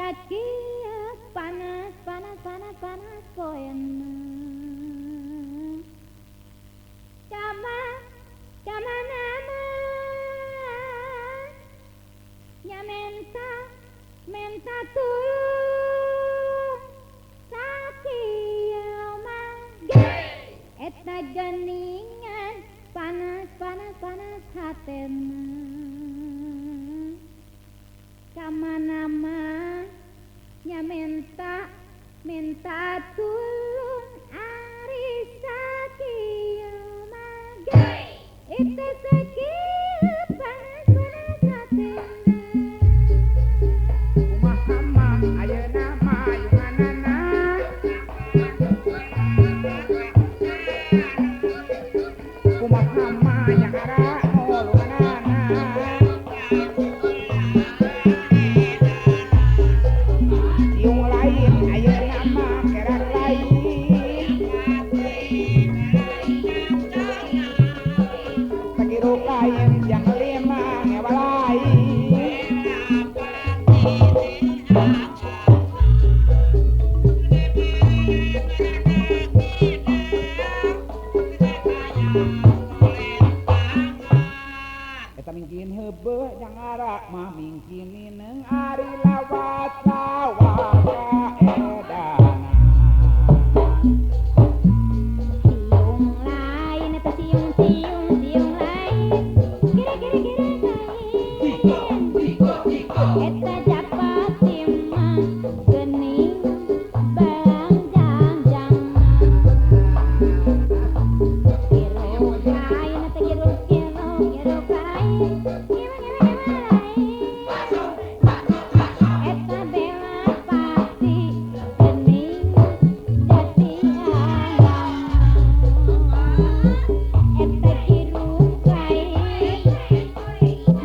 Sakia panas panas panas panas poen Cama nama nya menta tulung Sakia mah eta geningan panas panas panas hatena Cama nama nya menta tulung ari sakieu mage itu sakieu panas panas hatena kumaha mah ayeuna mayunganana kumaha mah nyara nulunganana yung lain ayeuna mah kerak lain sakiru lain jang lima ngewa lain eta mingkin heubeul jang arak mah mingkineun ari lawat sawaka edana siung lain eta siung lain kira eta japati mah geuning balang jangjang kirung lain eta kirung lain eta bela pasti geuning jati alam eta kirung lain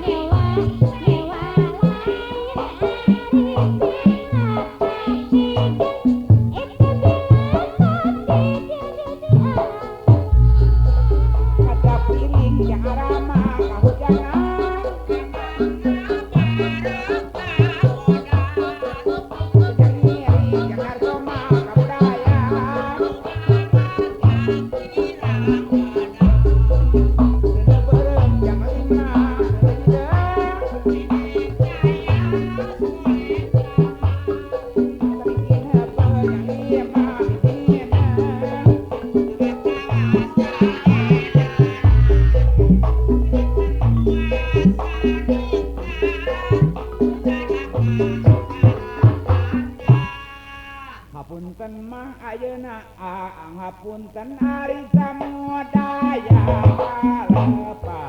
nyewa kaca piring jang arama kahujanan jang nyeri jang narsoma kabudayan beureum jang lima bikin heupeul jang lima bikineun hapunten mah ayeuna hapunten ari samudaya kalepa